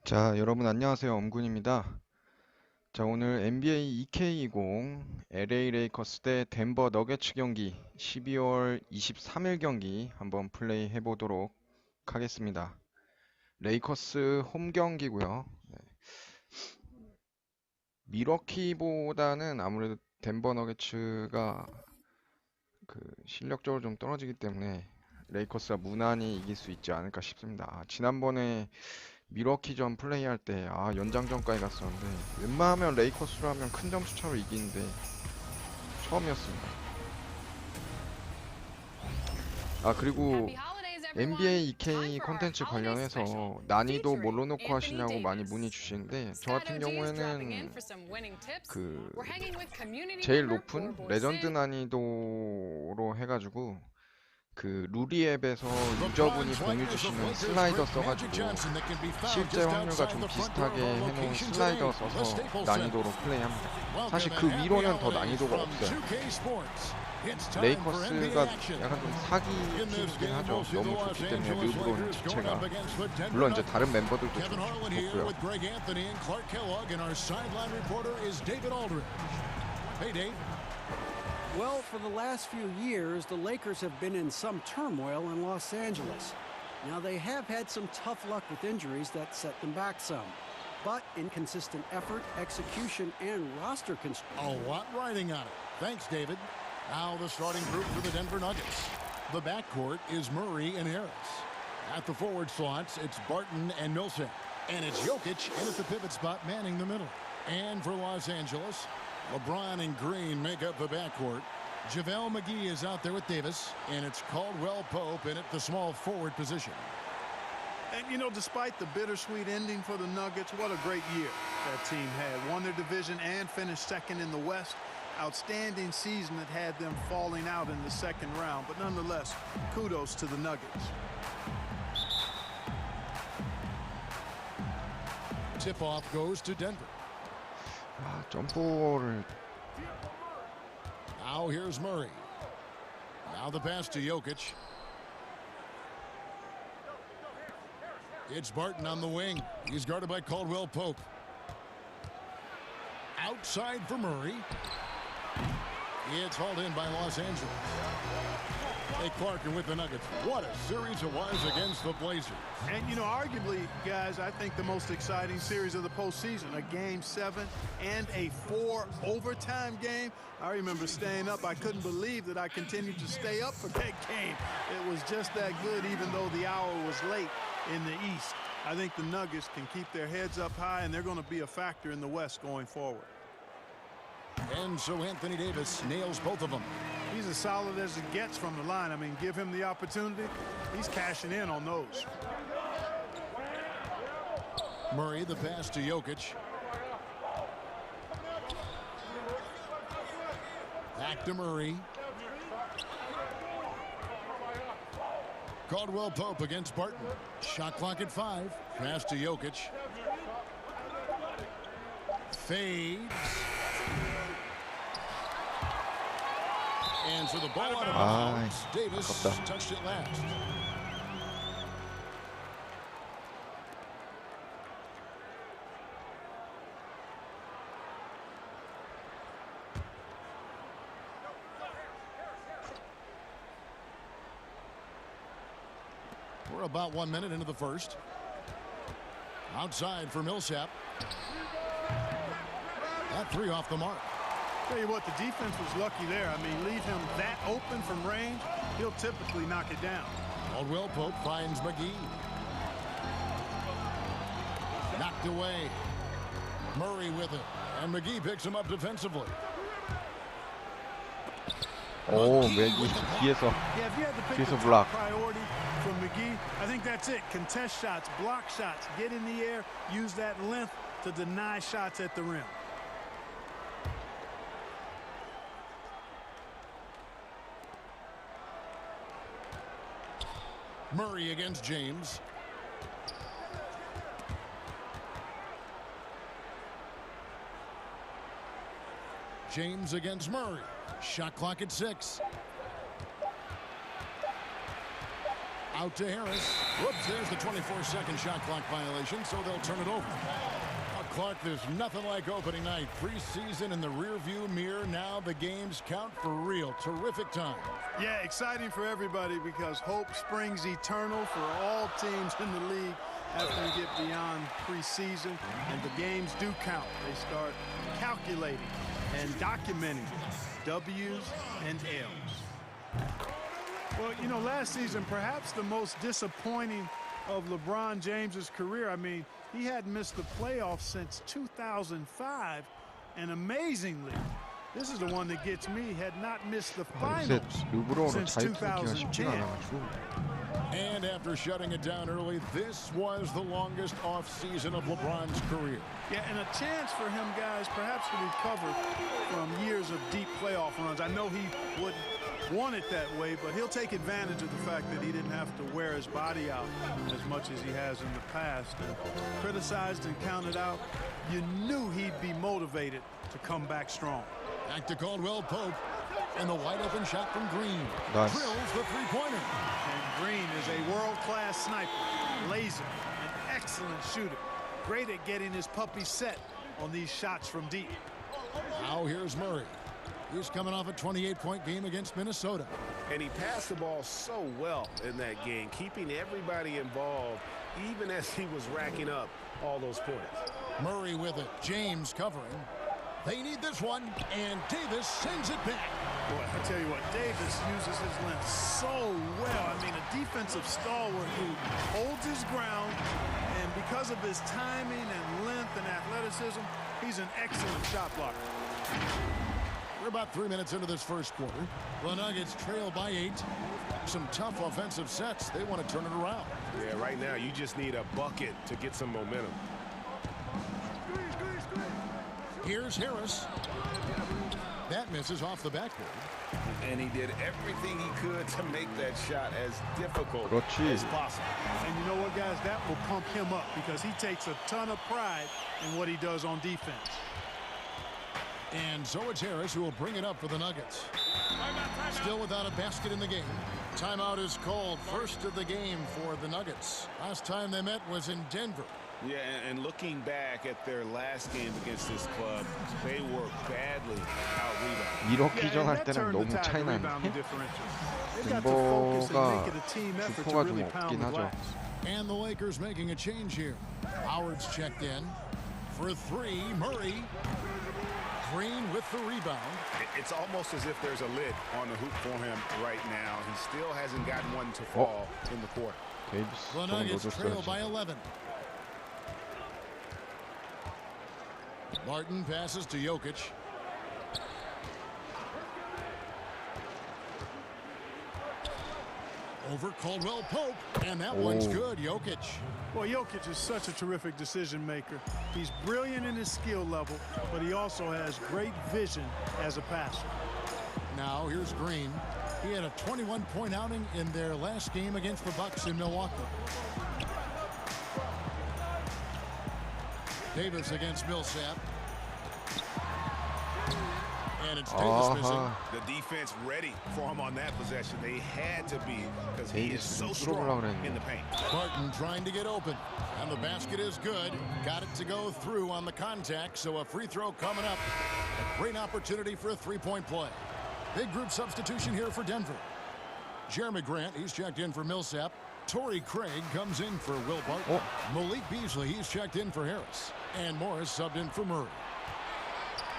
자, 여러분 안녕하세요. 엄군입니다. 자, 오늘 NBA 2K20 LA 레이커스 대 덴버 너게츠 경기 12월 23일 경기 한번 플레이 해보도록 하겠습니다. 레이커스 홈 경기고요. 밀워키보다는 아무래도 덴버 너게츠가 실력적으로 좀 떨어지기 때문에 레이커스가 무난히 이길 수 있지 않을까 싶습니다. 지난번에 밀워키전 플레이할 때 연장전까지 갔었는데 웬만하면 레이커스로 하면 큰 점수 차로 이기는데 처음이었습니다. 그리고 NBA 2K 콘텐츠 관련해서 난이도 뭘로 놓고 하시냐고 많이 문의 주시는데 저 같은 경우에는 제일 높은 레전드 난이도로 해가지고 루리 앱에서 유저분이 공유 주시는 슬라이더 써가지고 실제 확률과 좀 비슷하게 해놓은 슬라이더 써서 난이도로 플레이합니다. 사실 그 위로는 더 난이도가 없어요. 레이커스가 약간 좀 사기 팀이긴 하죠. 너무 좋기 때문에 르브론 자체가. 물론 이제 다른 멤버들도 좀 좋고요. Well, for the last few years, the Lakers have been in some turmoil in Los Angeles. Now, they have had some tough luck with injuries that set them back some. But inconsistent effort, execution, and roster construction. A lot riding on it. Thanks, David. Now the starting group for the Denver Nuggets. The backcourt is Murray and Harris. At the forward slots, it's Barton and Millsap. And it's Jokic in at the pivot spot, manning the middle. And for Los Angeles, LeBron and Green make up the backcourt. JaVale McGee is out there with Davis, and it's Caldwell Pope in at the small forward position. And, you know, despite the bittersweet ending for the Nuggets, what a great year that team had. Won their division and finished second in the West. Outstanding season that had them falling out in the second round. But nonetheless, kudos to the Nuggets. Tip-off goes to Denver. 점프를 Now here's Murray. Now the pass to Jokic. It's Barton on the wing. He's guarded by Caldwell Pope. Outside for Murray. It's hauled in by Los Angeles. Hey, Clark with the Nuggets. What a series it was against the Blazers. And, you know, arguably, guys, I think the most exciting series of the postseason. A Game 7 and a 4 overtime game. I remember staying up. I couldn't believe that I continued to stay up for that game. It was just that good, even though the hour was late in the East. I think the Nuggets can keep their heads up high, and they're going to be a factor in the West going forward. And so Anthony Davis nails both of them. He's as solid as it gets from the line. I mean, give him the opportunity. He's cashing in on those. Murray, the pass to Jokic. Back to Murray. Caldwell Pope against Barton. Shot clock at 5. Pass to Jokic. Fades. And so the ball out of bounds. Davis touched it last. We're about 1 minute into the first. Outside for Millsap. That 3 off the mark. Tell you what, the defense was lucky there. I mean, leave him that open from range, he'll typically knock it down. Caldwell Pope finds McGee. Knocked away. Murray with it. And McGee picks him up defensively. McGee 뒤에서 Yeah, if you had to pick 뒤에서 the 블락. top priority from McGee, I think that's it. Contest shots, block shots, get in the air, use that length to deny shots at the rim. Murray against James. James against Murray. Shot clock at 6. Out to Harris. Whoops, there's the 24-second shot clock violation, so they'll turn it over. Clark, there's nothing like opening night. Preseason in the rearview mirror. Now the games count for real. Terrific time. Yeah, exciting for everybody because hope springs eternal for all teams in the league after we get beyond preseason. And the games do count. They start calculating and documenting W's and L's. Well, you know, last season, perhaps the most disappointing of LeBron James's career. I mean, he hadn't missed the playoffs since 2005, and amazingly, this is the one that gets me, had not missed the finals since 2010. And after shutting it down early, this was the longest offseason of LeBron's career. Yeah, and a chance for him, guys, perhaps to recover from years of deep playoff runs. I know he wouldn't want it that way, but he'll take advantage of the fact that he didn't have to wear his body out as much as he has in the past. And criticized and counted out, you knew he'd be motivated to come back strong. Back to Caldwell Pope, and the wide open shot from Green. Nice. Drills the three-pointer. And Green is a world-class sniper, laser, an excellent shooter, great at getting his puppy set on these shots from deep. Now here's Murray. He's coming off a 28-point game against Minnesota. And he passed the ball so well in that game, keeping everybody involved, even as he was racking up all those points. Murray with it. James covering. They need this one, and Davis sends it back. Boy, I tell you what, Davis uses his length so well. I mean, a defensive stalwart who holds his ground, and because of his timing and length and athleticism, he's an excellent shot blocker. We're about 3 minutes into this first quarter. The Nuggets trail by 8. Some tough offensive sets. They want to turn it around. Yeah, right now you just need a bucket to get some momentum. Here's Harris. That misses off the backboard. And he did everything he could to make that shot as difficult 그렇지. as possible. And you know what, guys? That will pump him up because he takes a ton of pride in what he does on defense. And so it's Harris who will bring it up for the Nuggets. Still without a basket in the game. Timeout is called. First of the game for the Nuggets. Last time they met was in Denver. Yeah, and looking back at their last game against this club, they were badly out-rebounded. 이렇게 전할 때는 너무 차이 나네. 덴버가 주포가 좀 없긴 하죠. And the Lakers making a change here. Howard's checked in. For three, Murray. Green with the rebound. It's almost as if there's a lid on the hoop for him right now. He still hasn't gotten one to fall in the quarter. 데이비스 The 좀 Nuggets trail by 넣어줬어야지. 11. Martin passes to Jokic. Over Caldwell Pope, and that one's good. Jokic. Well, Jokic is such a terrific decision maker. He's brilliant in his skill level, but he also has great vision as a passer. Now here's Green. He had a 21-point outing in their last game against the Bucks in Milwaukee. Davis against Millsap. And it's Davis missing. The defense ready for him on that possession. They had to be because he is so strong in the paint. Barton trying to get open. And the basket is good. Got it to go through on the contact. So a free throw coming up. A great opportunity for a three-point play. Big group substitution here for Denver. Jeremy Grant, he's checked in for Millsap. Torrey Craig comes in for Will Barton. Malik Beasley, he's checked in for Harris. And Morris subbed in for Murray.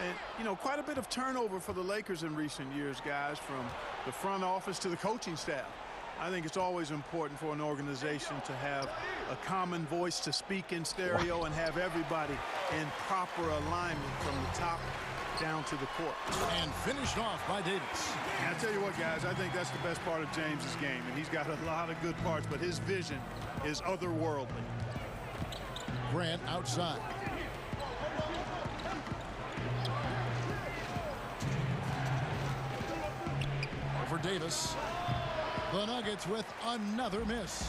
And, you know, quite a bit of turnover for the Lakers in recent years, guys, from the front office to the coaching staff. I think it's always important for an organization to have a common voice to speak in stereo and have everybody in proper alignment from the top down to the court. And finished off by Davis. And I tell you what, guys, I think that's the best part of James's game. And he's got a lot of good parts, but his vision is otherworldly. Grant outside. For Davis. The Nuggets with another miss.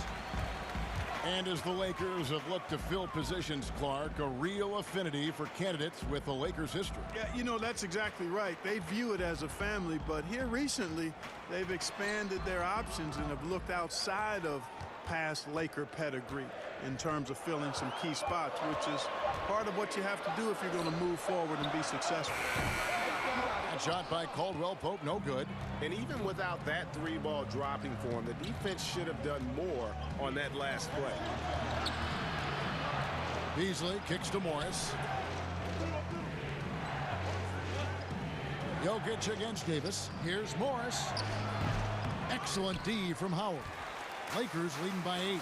And as the Lakers have looked to fill positions, Clark, a real affinity for candidates with the Lakers history. Yeah, you know, that's exactly right. They view it as a family, but here recently, they've expanded their options and have looked outside of past Laker pedigree in terms of filling some key spots, which is part of what you have to do if you're going to move forward and be successful. That shot by Caldwell Pope, no good. And even without that three-ball dropping for him, the defense should have done more on that last play. Beasley kicks to Morris. Jokic against Davis. Here's Morris. Excellent D from Howard. Lakers leading by 8.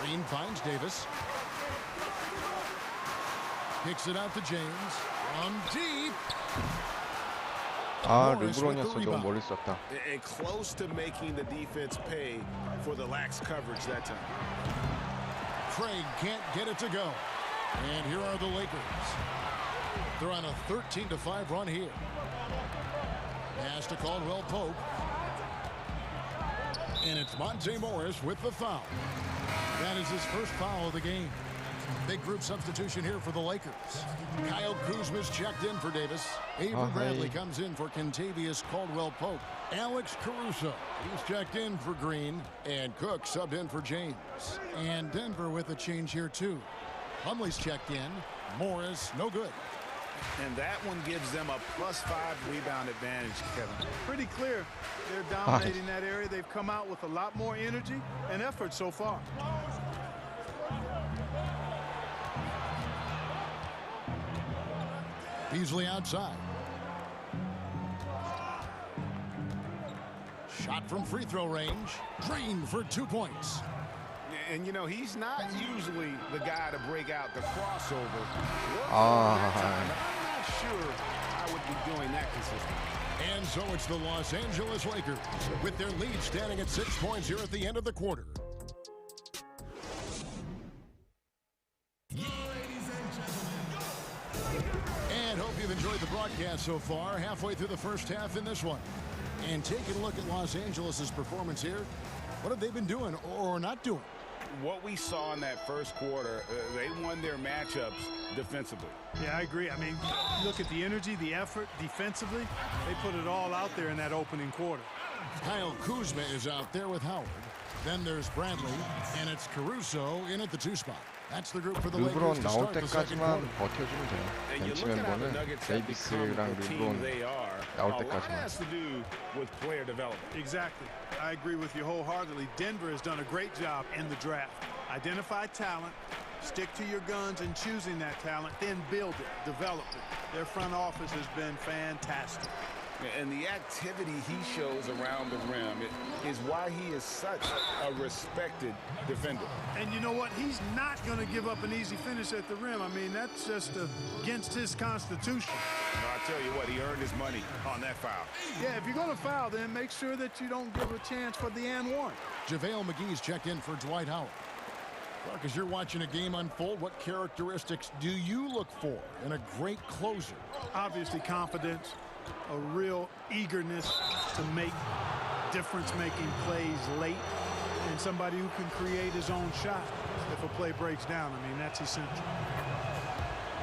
Green finds Davis. Kicks it out to James. From deep. 아, 르브론이었어. 너무 멀리 쐈다. And close to making the defense pay for the lax coverage that time. Craig can't get it to go. And here are the Lakers. They're on a 13-5 run here. Pass to Caldwell Pope. And it's Monte Morris with the foul. That is his first foul of the game. Big group substitution here for the Lakers. Kyle Kuzma's checked in for Davis. Avery Bradley comes in for Kentavious Caldwell-Pope. Alex Caruso, he's checked in for Green. And Cook subbed in for James. And Denver with a change here too. Plumlee's checked in. Morris, no good. And that one gives them a +5 rebound advantage, Kevin. Pretty clear. They're dominating that area. They've come out with a lot more energy and effort so far. Beasley outside. Shot from free throw range. Green for 2 points. And, you know, he's not usually the guy to break out the crossover. Ah. I'm not sure I would be doing that consistently. And so it's the Los Angeles Lakers with their lead standing at 6 points here at the end of the quarter. And hope you've enjoyed the broadcast so far. Halfway through the first half in this one. And taking a look at Los Angeles' performance here. What have they been doing or not doing? What we saw in that first quarter, they won their matchups defensively. Yeah, I agree. I mean, look at the energy, the effort defensively. They put it all out there in that opening quarter. Kyle Kuzma is out there with Howard. Then there's Bradley, and it's Caruso in at the 2 spot. That's the group for the Lakers 르브론 to 나올 start the second 때까지만 quarter. 버텨주면 돼요. And you 벤치 look at how the 멤버는 Nuggets have become 데이비스랑 the team 르브론 they are. 나올 A lot 때까지만. has to do with player development. Exactly. I agree with you wholeheartedly. Denver has done a great job in the draft. Identify talent, stick to your guns in choosing that talent, then build it, develop it. Their front office has been fantastic. And the activity he shows around the rim is why he is such a respected defender. And you know what? He's not going to give up an easy finish at the rim. I mean, that's just against his constitution. I'll tell you what, he earned his money on that foul. Yeah, if you're going to foul, then make sure that you don't give a chance for the and one. JaVale McGee's checked in for Dwight Howard. Clark, as you're watching a game unfold, what characteristics do you look for in a great closer? Obviously, confidence, a real eagerness to make difference-making plays late, and somebody who can create his own shot if a play breaks down. I mean, that's essential.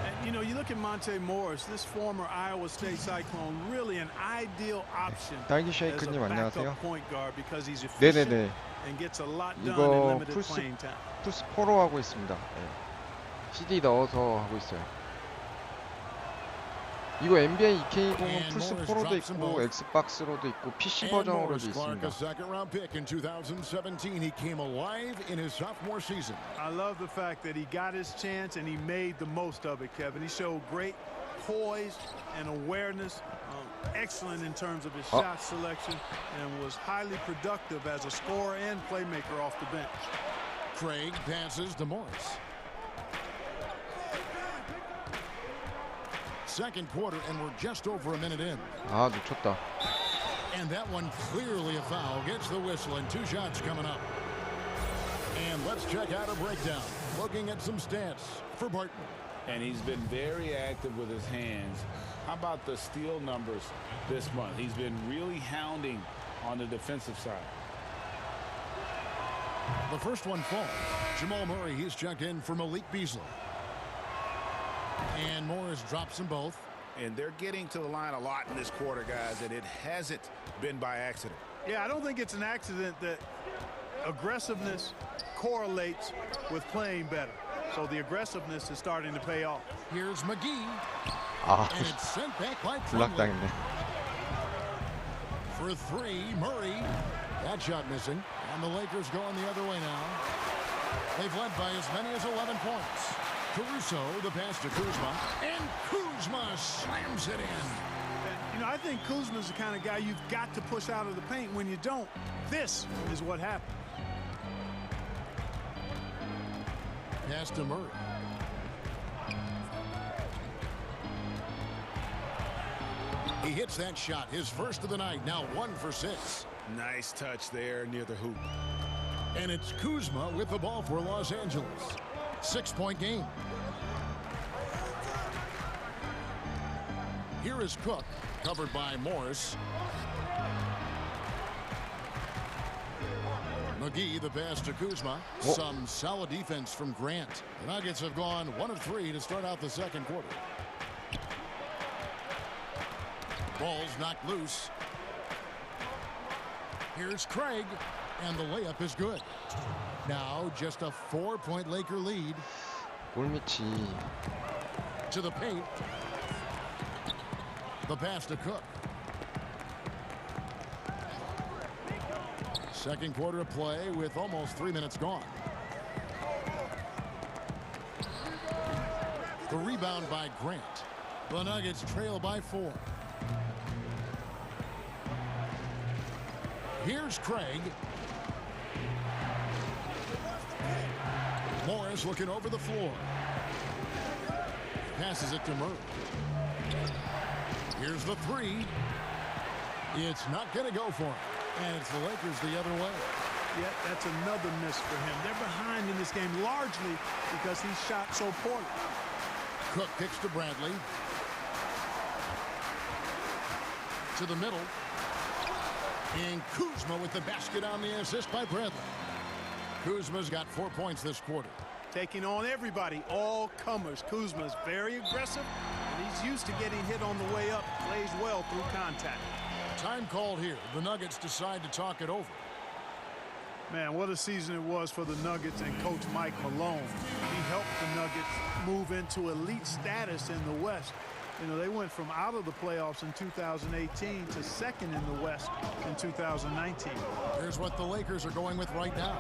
And, you know, you look at Monte Morris, this former Iowa State Cyclone, really an ideal option 딸기 as 쉐이크님 a 안녕하세요. backup point guard because he's efficient 네네네. and gets a lot done in 이거 limited playing time. 플스 4로 하고 있습니다. 네. CD 넣어서 하고 있어요. 이거 NBA 2K20은 플스 4로도 있고 엑스박스로도 있고 PC 버전으로도 있습니다. A second-round pick in 2017. He came alive in his sophomore season. I love the fact that he got his chance and he made the most of it, Kevin. He showed great poise and awareness, excellent in terms of his shot selection, and was highly productive as a scorer and playmaker off the bench. Craig passes to Morris. Second quarter, and we're just over a minute in. 아, 놓쳤다. And that one clearly a foul. Gets the whistle, and 2 shots coming up. And let's check out a breakdown. Looking at some stats for Barton. And he's been very active with his hands. How about the steal numbers this month? He's been really hounding on the defensive side. The first one falls. Jamal Murray, he's checked in for Malik Beasley. And Morris drops them both. And they're getting to the line a lot in this quarter, guys, and it hasn't been by accident. Yeah, I don't think it's an accident that aggressiveness correlates with playing better. So the aggressiveness is starting to pay off. Here's McGee. 아, And it's sent back by Plumlee. 블락당했네. For three, Murray. That shot missing. And the Lakers going the other way now. They've led by as many as 11 points. Caruso, the pass to Kuzma. And Kuzma slams it in. You know, I think Kuzma's the kind of guy you've got to push out of the paint. When you don't, this is what happens. Pass to Murray. He hits that shot, his first of the night, now 1 for 6. Nice touch there near the hoop. And it's Kuzma with the ball for Los Angeles. 6-point game. Here is Cook, covered by Morris. McGee, the pass to Kuzma. Oh. Some solid defense from Grant. The Nuggets have gone 1 of 3 to start out the second quarter. Ball's knocked loose. Here's Craig, and the layup is good. Now just a 4-point Laker lead. 골밑이 To the paint. The pass to Cook. Second quarter of play with almost 3 minutes gone. The rebound by Grant. The Nuggets trail by 4. Here's Craig. Morris looking over the floor. Passes it to Murray. Here's the 3. It's not going to go for him. And it's the Lakers the other way. Yeah, that's another miss for him. They're behind in this game largely because he shot so poorly. Cook kicks to Bradley. To the middle. And Kuzma with the basket on the assist by Bradley. Kuzma's got 4 points this quarter. Taking on everybody, all comers. Kuzma's very aggressive, and he's used to getting hit on the way up. Plays well through contact. Time called here. The Nuggets decide to talk it over. Man, what a season it was for the Nuggets and Coach Mike Malone. He helped the Nuggets move into elite status in the West. You know, they went from out of the playoffs in 2018 to second in the West in 2019. Here's what the Lakers are going with right now.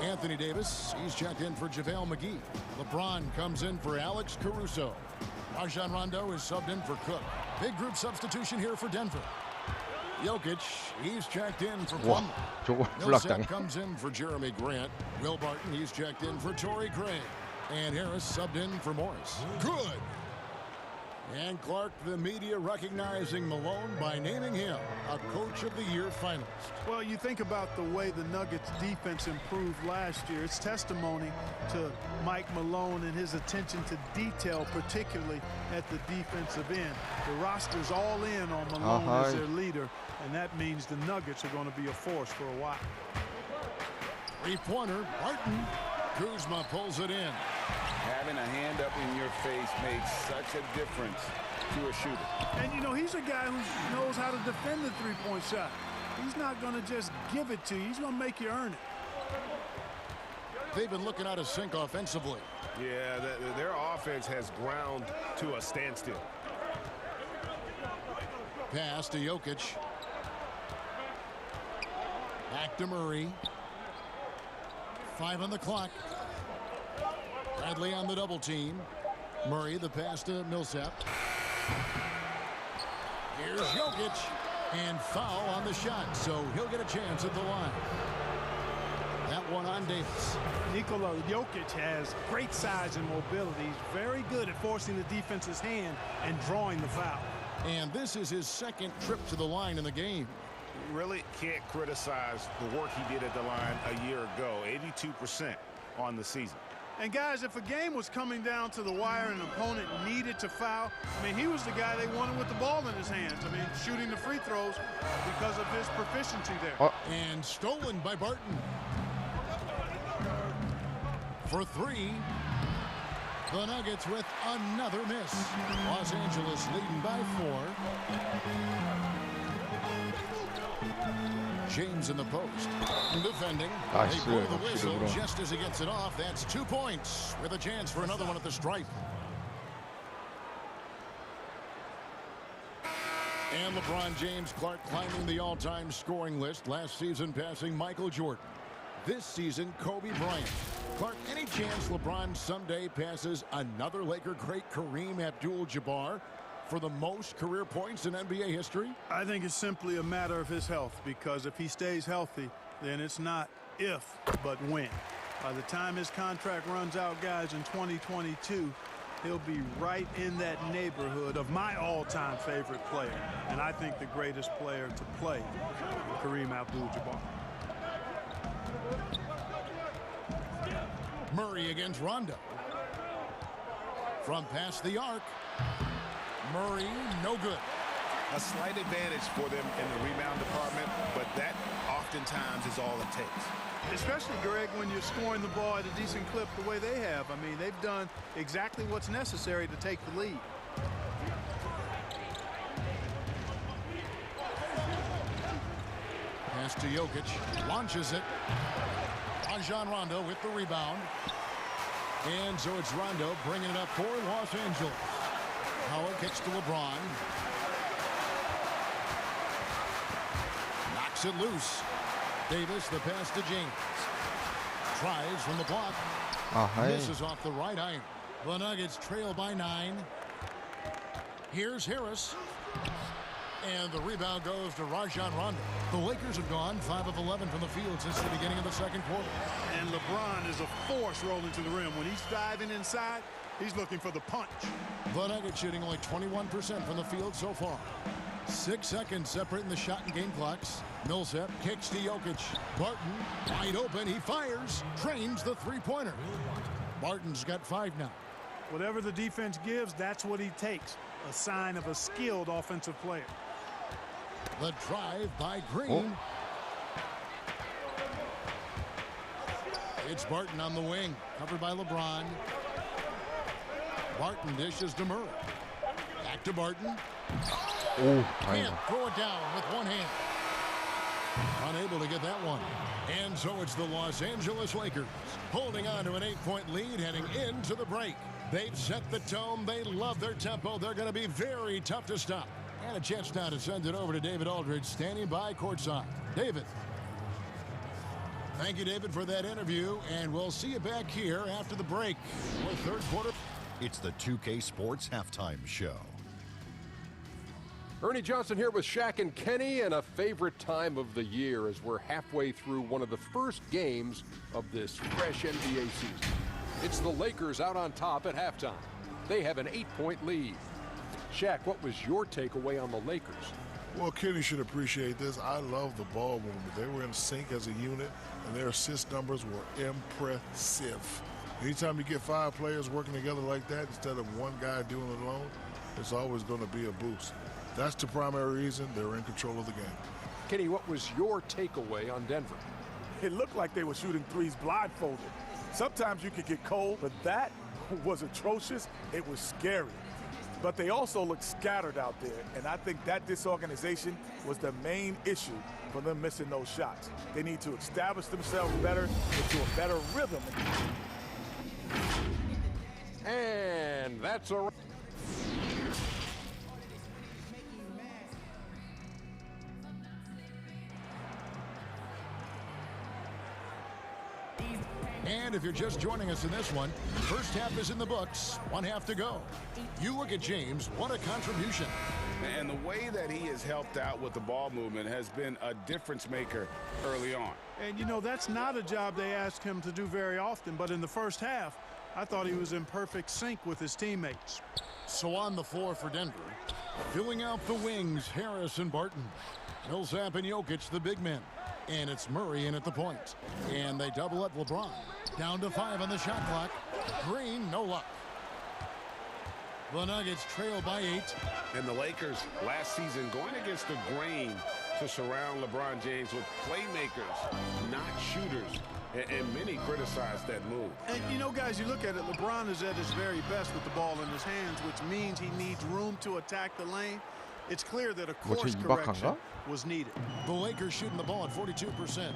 Anthony Davis, he's checked in for JaVale McGee. LeBron comes in for Alex Caruso. Rajon Rondo is subbed in for Cook. Big group substitution here for Denver. Jokic, he's checked in for 와, Plumlee. 저거 Millsap 블락당해. comes in for Jeremy Grant. Will Barton, he's checked in for Torrey Craig. And Harris subbed in for Morris. Good. And Clark, the media recognizing Malone by naming him a Coach of the Year finalist. Well, you think about the way the Nuggets defense improved last year. It's testimony to Mike Malone and his attention to detail, particularly at the defensive end. The roster's all in on Malone as their leader, and that means the Nuggets are going to be a force for a while. Three-pointer, Barton. Kuzma pulls it in. Having a hand up in your face makes such a difference to a shooter. And, you know, he's a guy who knows how to defend the three-point shot. He's not going to just give it to you. He's going to make you earn it. They've been looking out of sync offensively. Yeah, their offense has ground to a standstill. Pass to Jokic. Back to Murray. 5 on the clock. Bradley on the double team. Murray, the pass to Millsap. Here's Jokic. And foul on the shot, so he'll get a chance at the line. That one on Davis. Nikola Jokic has great size and mobility. He's very good at forcing the defense's hand and drawing the foul. And this is his second trip to the line in the game. Really can't criticize the work he did at the line a year ago. 82% on the season. And guys, if a game was coming down to the wire and an opponent needed to foul, I mean, he was the guy they wanted with the ball in his hands. I mean, shooting the free throws because of his proficiency there. And stolen by Barton. for three. The Nuggets with another miss. Los Angeles leading by 4. James in the post. Defending. They blow the whistle just as he gets it off. That's 2 points with a chance for another one at the stripe. And LeBron James Clark climbing the all-time scoring list. Last season passing Michael Jordan. This season, Kobe Bryant. Clark, any chance LeBron someday passes another Laker great, Kareem Abdul-Jabbar, for the most career points in NBA history? I think it's simply a matter of his health, because if he stays healthy, then it's not if, but when. By the time his contract runs out, guys, in 2022, he'll be right in that neighborhood of my all-time favorite player, and I think the greatest player to play, Kareem Abdul-Jabbar. Murray against Rondo. From past the arc. Murray, no good. A slight advantage for them in the rebound department, but that oftentimes is all it takes. Especially, Greg, when you're scoring the ball at a decent clip the way they have. I mean, they've done exactly what's necessary to take the lead. Pass to Jokic. Launches it. Rajon Rondo with the rebound. And so it's Rondo bringing it up for Los Angeles. Howard kicks to LeBron. Knocks it loose. Davis, the pass to James. Tries from the block. Misses off the right iron. The Nuggets trail by 9. Here's Harris. And the rebound goes to Rajon Rondo. The Lakers have gone 5 of 11 from the field since the beginning of the second quarter. And LeBron is a force rolling to the rim. When he's diving inside, he's looking for the punch. The Nuggets shooting only 21% from the field so far. 6 seconds separating the shot and game clocks. Millsap kicks to Jokic. Barton wide open. He fires. Trains the three-pointer. Barton's got 5 now. Whatever the defense gives, that's what he takes. A sign of a skilled offensive player. The drive by Green. It's Barton on the wing. Covered by LeBron. Barton dishes to Murray. Back to Barton. Can't throw it down with one hand. Unable to get that one. And so it's the Los Angeles Lakers holding on to an 8-point lead heading into the break. They've set the tone. They love their tempo. They're going to be very tough to stop. And a chance now to send it over to David Aldridge, standing by courtside. David. Thank you, David, for that interview. And we'll see you back here after the break for third quarter. It's the 2K Sports Halftime Show. Ernie Johnson here with Shaq and Kenny, and a favorite time of the year as we're halfway through one of the first games of this fresh NBA season. It's the Lakers out on top at halftime. They have an 8-point lead. Shaq, what was your takeaway on the Lakers? Well, Kenny should appreciate this. I love the ball movement. They were in sync as a unit, and their assist numbers were impressive. Anytime you get 5 players working together like that instead of one guy doing it alone, it's always going to be a boost. That's the primary reason they're in control of the game. Kenny, what was your takeaway on Denver? It looked like they were shooting threes blindfolded. Sometimes you could get cold, but that was atrocious. It was scary. But they also looked scattered out there, and I think that disorganization was the main issue for them missing those shots. They need to establish themselves better into a better rhythm. And that's a wrap. And if you're just joining us in this one, first half is in the books, 1 half to go. You look at James, what a contribution. And the way that he has helped out with the ball movement has been a difference maker early on. And, you know, that's not a job they ask him to do very often, but in the first half, I thought he was in perfect sync with his teammates. So on the floor for Denver, filling out the wings, Harris and Barton. Millsap and Jokic, the big men. And it's Murray in at the point. And they double up LeBron. Down to 5 on the shot clock. Green, no luck. The Nuggets trail by 8. And the Lakers last season going against the grain to surround LeBron James with playmakers, not shooters. And many criticize that move. And, you know, guys, you look at it, LeBron is at his very best with the ball in his hands, which means he needs room to attack the lane. It's clear that a course correction was needed. The Lakers shooting the ball at 42%.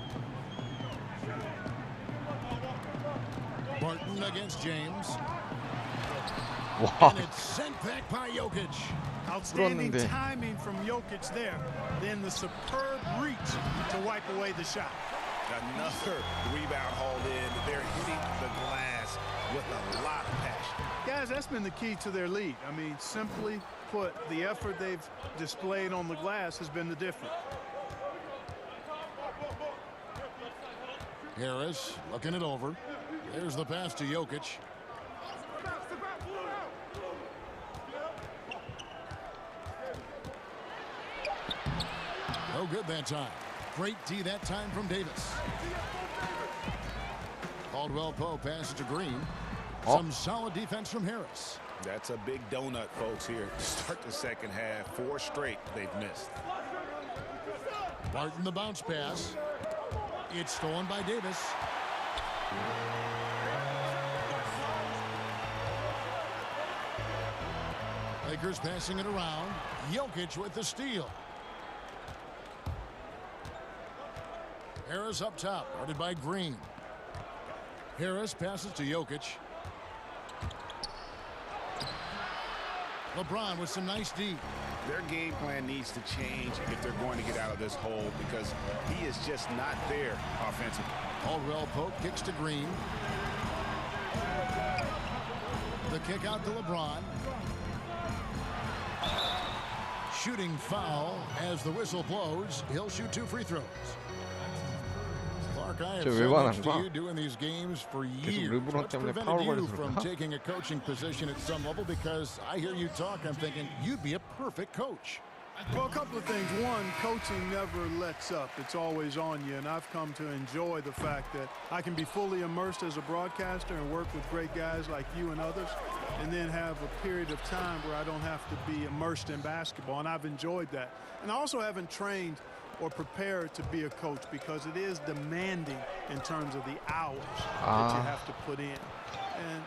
Barton against James. 와, And it's sent back by Jokic. Outstanding timing from Jokic there. Then the superb reach to wipe away the shot. Another rebound hauled in. They're hitting the glass with a lot of passion. Guys, that's been the key to their lead. I mean, simply put, the effort they've displayed on the glass has been the difference. Harris looking it over. There's the pass to Jokic. No good that time. Great D that time from Davis. Caldwell Pope passes to Green. Some solid defense from Harris. That's a big donut, folks, here. Start the second half. 4 straight they've missed. Barton the bounce pass. It's stolen by Davis. Lakers passing it around. Jokic with the steal. Harris up top, guarded by Green. Harris passes to Jokic. LeBron with some nice D. Their game plan needs to change if they're going to get out of this hole because he is just not there offensively. Caldwell Pope kicks to Green. The kick out to LeBron. Shooting foul as the whistle blows. He'll shoot 2 free throws. Clark, I have said much to you doing these games for years. What's prevented you from taking a coaching position at some level? Because I hear you talk, I'm thinking you'd be a perfect coach. Well, a couple of things. One, coaching never lets up. It's always on you, and I've come to enjoy the fact that I can be fully immersed as a broadcaster and work with great guys like you and others, and then have a period of time where I don't have to be immersed in basketball, and I've enjoyed that. And I also haven't trained or prepared to be a coach because it is demanding in terms of the hours that you have to put in. And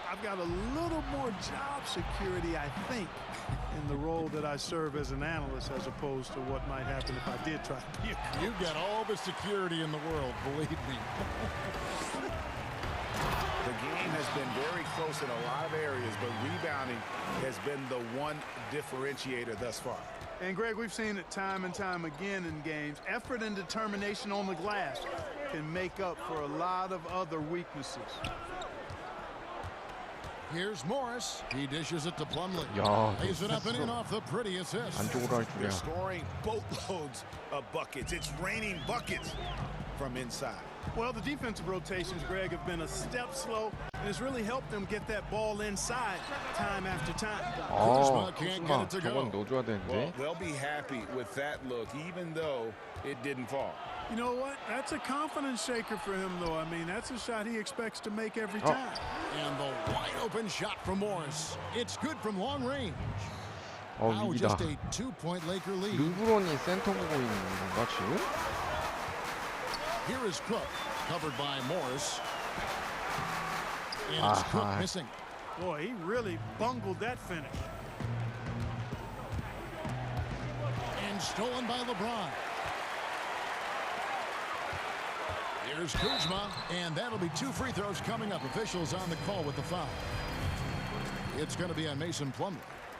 I've got a little more job security, I think, in the role that I serve as an analyst as opposed to what might happen if I did try to be a coach. You got all the security in the world, believe me. The game has been very close in a lot of areas, but rebounding has been the one differentiator thus far. And, Greg, we've seen it time and time again in games. Effort and determination on the glass can make up for a lot of other weaknesses. Here's Morris. He dishes it to Plumlee. 야, Lays it up and in off the pretty assist. 안쪽으로 할 They're 줄이야. scoring boatloads of buckets. It's raining buckets from inside. Well, the defensive rotations, Greg, have been a step slow, and it's really helped them get that ball inside time after time. 아, can't 쿠즈마 get it to 저건 go. 넣어줘야 되는데. Well, they'll be happy with that look, even though it didn't fall. You know what? That's a confidence shaker for him, though. I mean, that's a shot he expects to make every time. And the wide open shot from Morris. It's good from long range. Now 위기다. just a 2-point Laker lead. 르브론이 센터 보고 있는 건가 지금? Here is Cook, covered by Morris. And it's Cook missing. Boy, he really bungled that finish. And stolen by LeBron. Here's Kuzma, and that'll be 2 free throws coming up. Officials on the call with the foul. It's going to be on Mason Plumlee.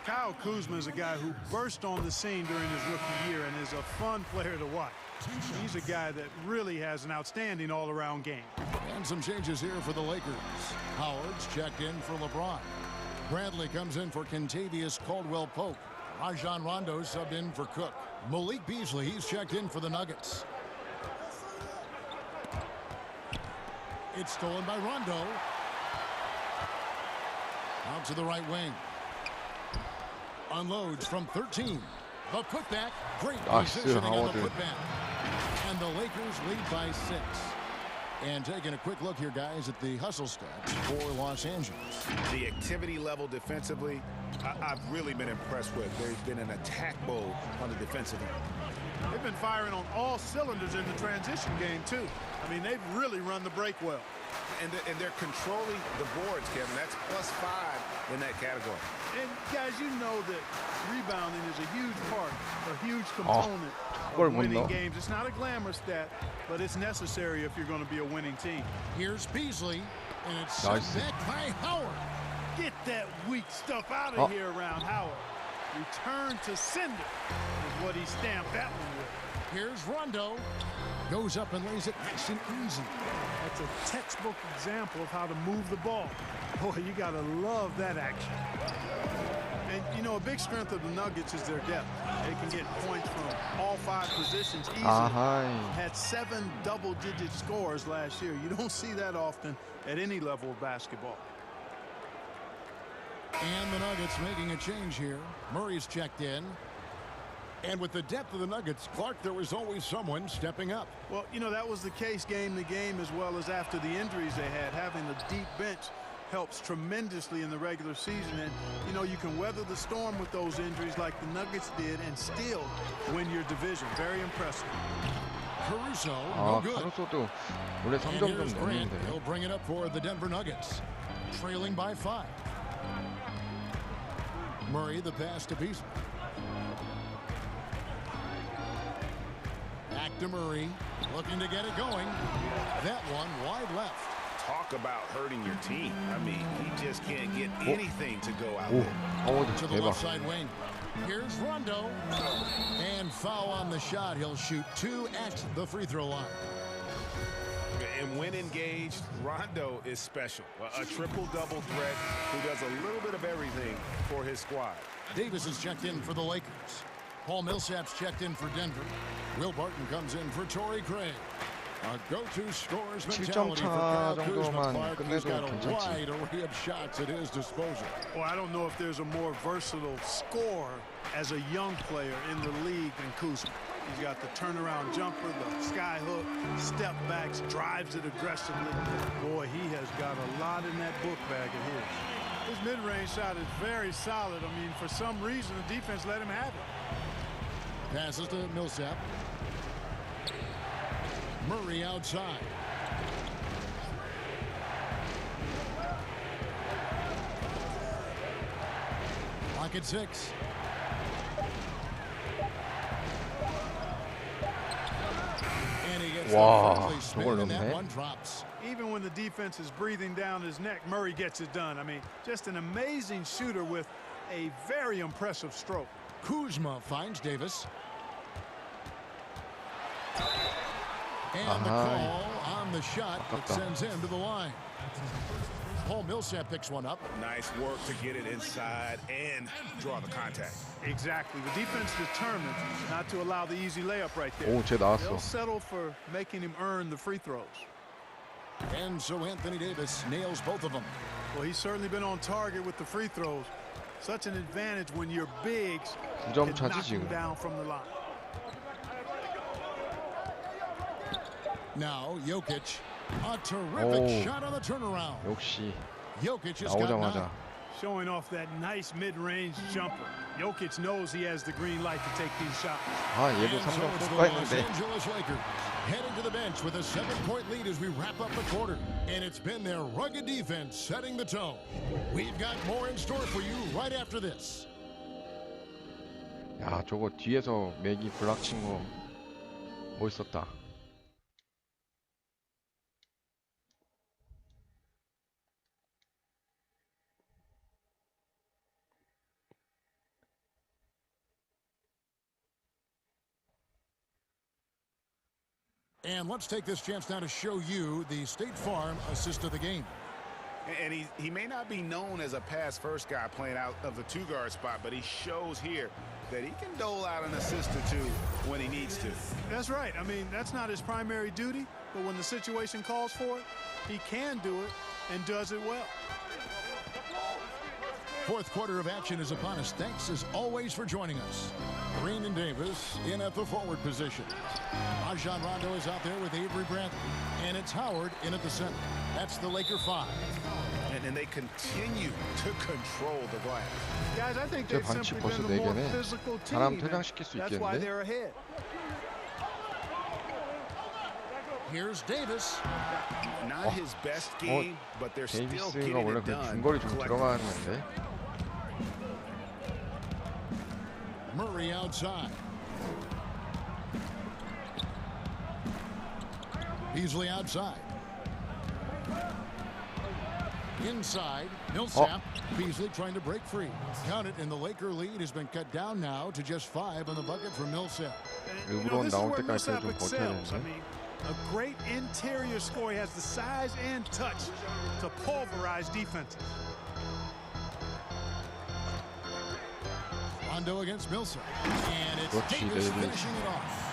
Kyle Kuzma is a guy who burst on the scene during his rookie year and is a fun player to watch. He's a guy that really has an outstanding all-around game. And some changes here for the Lakers. Howard's checked in for LeBron. Bradley comes in for Kentavious Caldwell-Pope. Rajon Rondo subbed in for Cook. Malik Beasley, he's checked in for the Nuggets. It's stolen by Rondo. Out to the right wing. Unloads from 13. The putback. Great positioning on the putback. And the Lakers lead by 6. And taking a quick look here, guys, at the hustle stats for Los Angeles. The activity level defensively, I've really been impressed with. There's been an attack mode on the defensive end. They've been firing on all cylinders in the transition game, too. I mean, they've really run the break well. And they're controlling the boards, Kevin. That's +5 in that category. And, guys, you know that rebounding is a huge part, a huge component of winning games. It's not a glamour stat, but it's necessary if you're going to be a winning team. Here's Beasley, and it's sent back by Howard. Get that weak stuff out of here around Howard. Return to sender is what he stamped that one with. Here's Rondo. Goes up and lays it nice and easy. That's a textbook example of how to move the ball. Boy, you got to love that action. And, you know, a big strength of the Nuggets is their depth. They can get points from all 5 positions easily. Had 7 double-digit scores last year. You don't see that often at any level of basketball. And the Nuggets making a change here. Murray's checked in. And with the depth of the Nuggets, Clark, there was always someone stepping up. Well, you know, that was the case game to game as well as after the injuries they had. Having a deep bench helps tremendously in the regular season. And, you know, you can weather the storm with those injuries like the Nuggets did and still win your division. Very impressive. Caruso, no good. 카루소도 원래 3점 좀 넣는데. He'll bring it up for the Denver Nuggets. Trailing by 5. Murray, the pass to Beasley. Back to Murray, looking to get it going. That one wide left. Talk about hurting your team. I mean, he just can't get anything to go out there. To the left side wing. Here's Rondo. And foul on the shot. He'll shoot 2 at the free throw line. And when engaged, Rondo is special. A triple-double threat who does a little bit of everything for his squad. Davis is checked in for the Lakers. Paul Millsap's checked in for Denver. Will Barton comes in for Torrey Craig. A go-to scores mentality for Kyle Kuzma. Clark, he's got a wide array of shots at his disposal. Well, I don't know if there's a more versatile scorer as a young player in the league than Kuzma. He's got the turnaround jumper, the sky hook, step backs, drives it aggressively. Boy, he has got a lot in that book bag of his. His mid-range shot is very solid. I mean, for some reason, the defense let him have it. Passes to Millsap. Murray outside. Lock at 6. And he gets a spin, and that one drops. Even when the defense is breathing down his neck, Murray gets it done. I mean, just an amazing shooter with a very impressive stroke. Kuzma finds Davis. And the call on the shot that sends him to the line. Paul Millsap picks one up. Nice work to get it inside and draw the contact. Exactly. The defense determined not to allow the easy layup right there. 오, 쟤 나왔어. They'll settle for making him earn the free throws. And so Anthony Davis nails both of them. Well, he's certainly been on target with the free throws. Such an advantage when your bigs can knock him down from the line. Now Jokic, a terrific shot on the turnaround. 역시 Jokic has got 9. Showing off that nice mid-range jumper. Jokic knows he has the green light to take these shots. 얘도 3점 쏠까 Los 했는데. Angeles Lakers heading to the bench with a 7-point lead as we wrap up the quarter. And it's been their rugged defense setting the tone. We've got more in store for you right after this. 야, 저거 뒤에서 맥이 블락 친 거 멋있었다. And let's take this chance now to show you the State Farm assist of the game. And he may not be known as a pass-first guy playing out of the 2-guard spot, but he shows here that he can dole out an assist or 2 when he needs to. That's right. I mean, that's not his primary duty, but when the situation calls for it, he can do it and does it well. Fourth quarter of action is upon us. Thanks as always for joining us. Green and Davis in at the forward position. Rajon Rondo is out there with Avery Bradley. And it's Howard in at the center. That's the Laker 5. And they continue to control the glass. Guys, I think 제 they've 반칙 simply 벌써 been the more 4개네. physical 사람 team. 퇴장시킬 수 That's why 있겠는데? they're ahead. Here's Davis. Not his best game, but they're still 데이비스가 getting 원래 it 그 done. 중거리 좀 들어가는 건데. Murray outside. Beasley outside. Inside, Millsap. Beasley trying to break free. Count it, and the Laker lead has been cut down now to just 5 on the bucket for Millsap. 르브론 this is 나올 where 때까지 Millsap 좀 버텨야 excels. I 되는데. mean, a great interior scorer. He has the size and touch to pulverize defenses. Rondo against Millsap. And it's Davis finishing it off.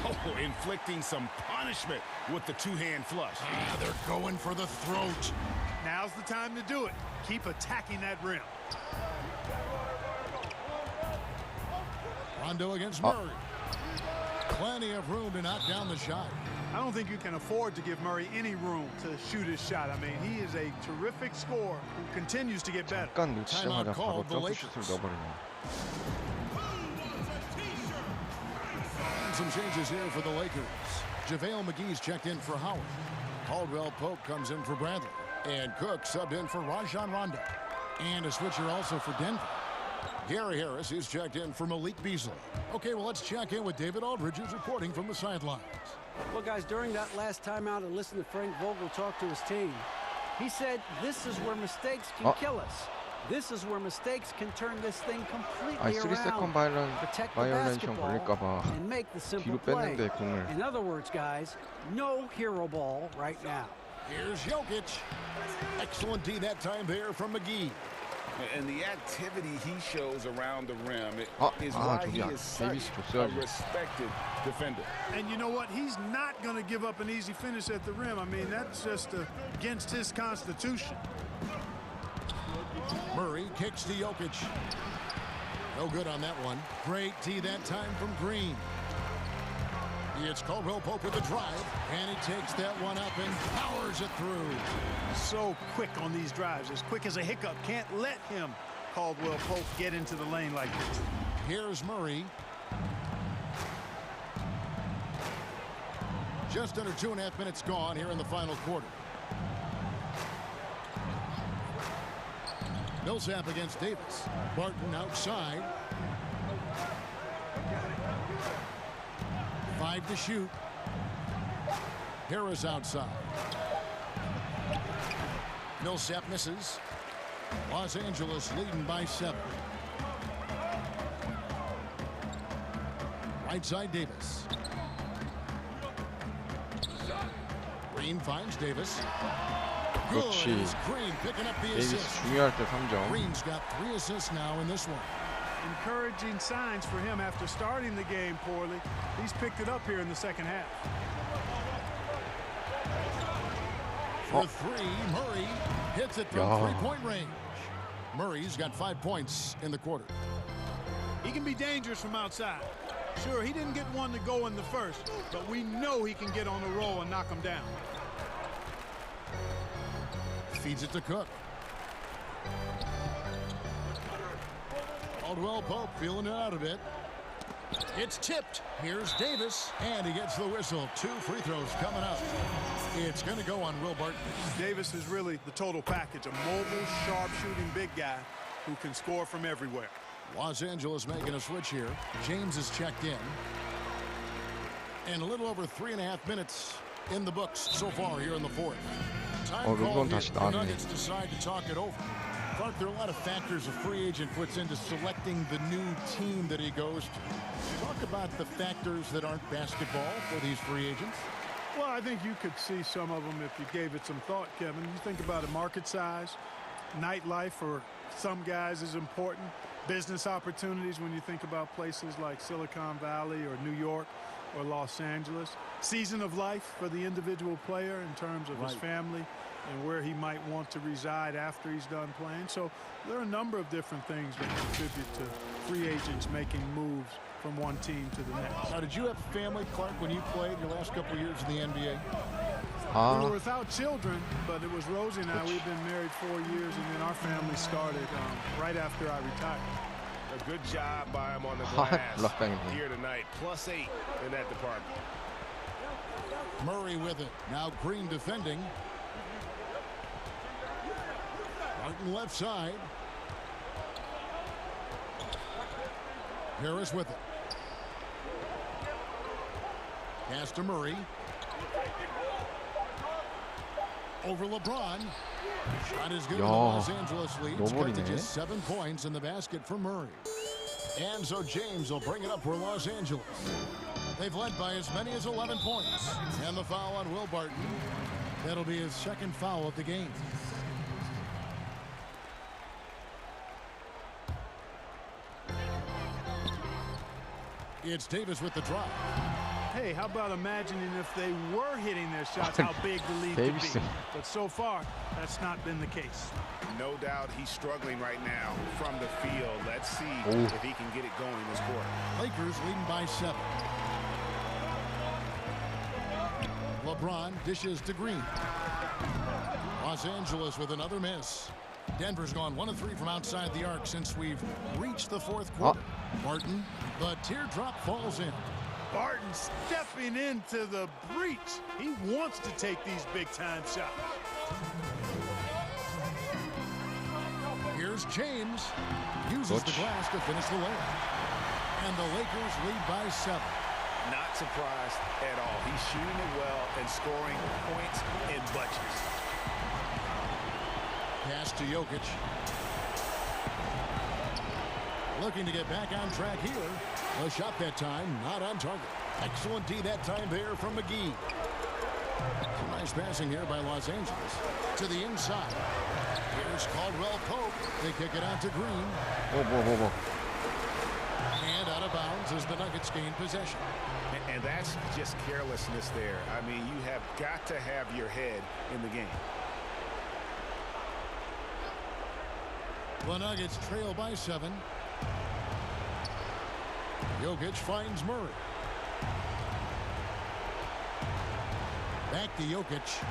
Oh, inflicting some punishment with the two-hand flush. They're going for the throat. Now's the time to do it. Keep attacking that rim. Rondo against Murray. Plenty of room to knock down the shot. I don't think you can afford to give Murray any room to shoot his shot. I mean, he is a terrific scorer who continues to get better. 잠깐 놓치자마자 바로 점프슛을 넣어버리네. Some changes here for the Lakers. JaVale McGee's checked in for Howard. Caldwell Pope comes in for Bradley. And Cook subbed in for Rajon Rondo. And a switcher also for Denver. Gary Harris is checked in for Malik Beasley. Okay, well, let's check in with David Aldridge, who's reporting from the sidelines. Well, guys, during that last timeout, I listened to Frank Vogel talk to his team. He said, this is where mistakes can kill us. This is where mistakes can turn this thing completely 3세컨 around. Protect the 바이올레이션 basketball 걸릴까봐 and make the simple 뒤로 play. 뺐는데 공을. In other words, guys, no hero ball right now. Here's Jokic. Excellent D that time there from McGee. And the activity he shows around the rim is why he is such a respected defender. And you know what? He's not going to give up an easy finish at the rim. I mean, that's just against his constitution. Murray kicks to Jokic. No good on that one. Great D that time from Green. It's Caldwell Pope with the drive, and he takes that one up and powers it through. So quick on these drives, as quick as a hiccup. Can't let him, Caldwell Pope, get into the lane like this. Here's Murray. Just under 2.5 minutes gone here in the final quarter. Millsap against Davis. Barton outside. 5 to shoot. Harris outside. Millsap misses. Los Angeles leading by 7. Right side Davis. Green finds Davis. Good. 그렇지. Green picking up the 데이비스 assist. 중요할 때 3점. Green's got 3 assists now in this one. Encouraging signs for him after starting the game poorly. He's picked it up here in the second half. For 3, Murray hits it from 3-point range. Murray's got 5 points in the quarter. He can be dangerous from outside. Sure, he didn't get one to go in the first, but we know he can get on the roll and knock him down. Feeds it to Cook. Caldwell Pope feeling it out a bit. It's tipped. Here's Davis, and he gets the whistle. 2 free throws coming up. It's going to go on Will Barton. Davis is really the total package, a mobile, sharp-shooting big guy who can score from everywhere. Los Angeles making a switch here. James is checked in. And a little over 3.5 minutes in the books so far here in the fourth. Time called here. The Nuggets decide to talk it over. Clark, there are a lot of factors a free agent puts into selecting the new team that he goes to. Talk about the factors that aren't basketball for these free agents. Well, I think you could see some of them if you gave it some thought, Kevin. You think about a market size, nightlife for some guys is important, business opportunities when you think about places like Silicon Valley or New York or Los Angeles, season of life for the individual player in terms of his family and where he might want to reside after he's done playing. So there are a number of different things that contribute to free agents making moves from one team to the next. Now, did you have family, Clark, when you played your last couple of years in the NBA? We were without children, but it was Rosie and I. We've been married 4 years, and then our family started right after I retired. A good job by him on the glass here tonight. +8 in that department. Murray with it. Now Green defending. Martin left side. Harris with it. Pass to Murray. Over LeBron. Shot is good. The Los Angeles leads. Cut to just 7 points in the basket for Murray. And so James will bring it up for Los Angeles. They've led by as many as 11 points. And the foul on Will Barton. That'll be his second foul of the game. It's Davis with the drop. Hey, how about imagining if they were hitting their shots, how big the lead could be. But so far, that's not been the case. No doubt he's struggling right now from the field. Let's see if he can get it going this quarter. Lakers leading by 7. LeBron dishes to Green. Los Angeles with another miss. Denver's gone 1 of 3 from outside the arc since we've reached the 4th quarter. Barton, the teardrop falls in. Barton stepping into the breach. He wants to take these big-time shots. Here's James. Uses the glass to finish the layup. And the Lakers lead by 7. Not surprised at all. He's shooting it well and scoring points in bunches. Pass to Jokic. Looking to get back on track here. A shot that time, not on target. Excellent D that time there from McGee. Some nice passing here by Los Angeles. To the inside. Here's Caldwell Pope. They kick it out to Green. And out of bounds as the Nuggets gain possession. And that's just carelessness there. I mean, you have got to have your head in the game. The Nuggets trail by 7. Jokic finds Murray. Back to Jokic.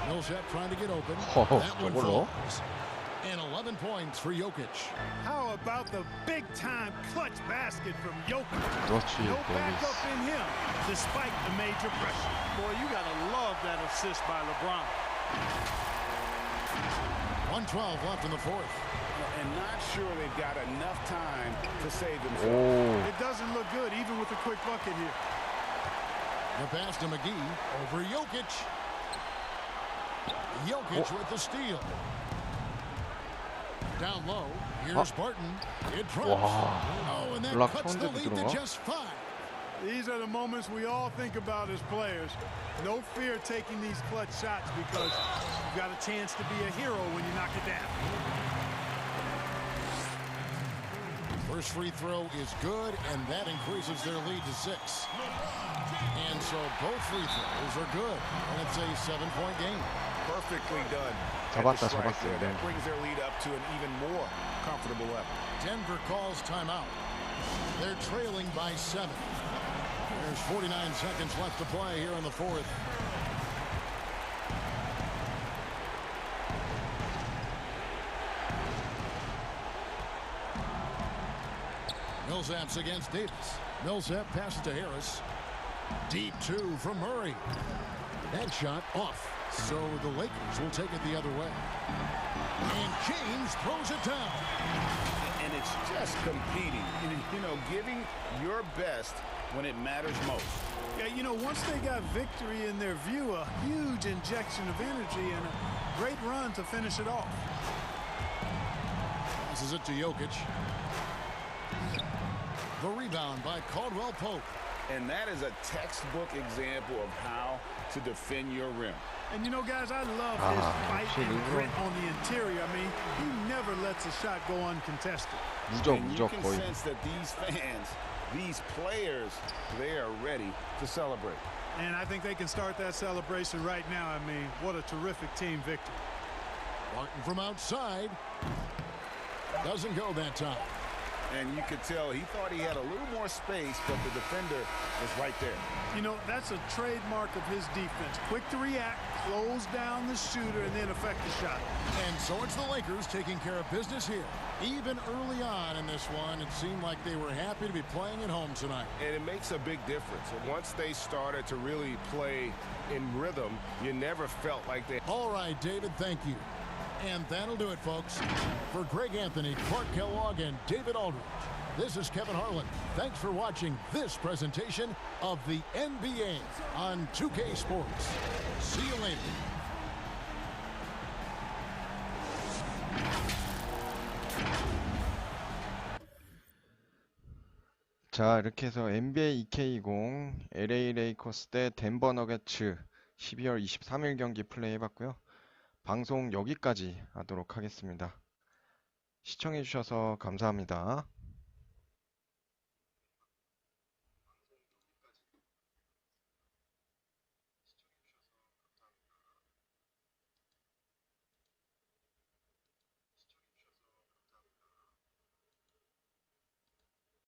Millsap trying to get open. That one falls. And 11 points for Jokic. How about the big-time clutch basket from Jokic? No backup in him, despite the major pressure. Boy, you got to love that assist by LeBron. 1:12 left in the 4th. And not sure they've got enough time to save themselves. It doesn't look good, even with a quick bucket here. The pass to McGee over Jokic. Jokic with the steal. Down low. Here's Barton. It drops. Oh, and that cuts the lead to just 5. These are the moments we all think about as players. No fear taking these clutch shots because you've got a chance to be a hero when you knock it down. First free throw is good, and that increases their lead to 6. And so both free throws are good, and it's a 7-point game. Perfectly done. That brings their lead up to an even more comfortable level. Denver calls timeout. They're trailing by 7. There's 49 seconds left to play here in the 4th. Millsap's against Davis. Millsap passes to Harris. Deep 2 from Murray. That shot off. So the Lakers will take it the other way. And James throws it down. And it's just competing. You know, giving your best when it matters most. Yeah, you know, once they got victory in their view, a huge injection of energy and a great run to finish it off. Passes it to Jokic. The rebound by Caldwell Pope. And that is a textbook example of how to defend your rim. And you know, guys, I love his fight and grit on the interior. I mean, he never lets a shot go uncontested. And you can sense that these fans, these players, they are ready to celebrate. And I think they can start that celebration right now. I mean, what a terrific team victory. Martin from outside. Doesn't go that time. And you could tell he thought he had a little more space, but the defender was right there. You know, that's a trademark of his defense. Quick to react, close down the shooter, and then affect the shot. And so it's the Lakers taking care of business here. Even early on in this one, it seemed like they were happy to be playing at home tonight. And it makes a big difference. Once they started to really play in rhythm, you never felt like they... All right, David, thank you. And that'll do it, folks. For Greg Anthony, Clark Kellogg, and David Aldridge, this is Kevin Harlan. Thanks for watching this presentation of the NBA on 2K Sports. See you later. 자, 이렇게 해서 NBA 2K20 LA 레이커스 대 덴버 너게츠 12월 23일 경기 플레이해봤고요. 방송 여기까지 하도록 하겠습니다. 시청해주셔서 감사합니다.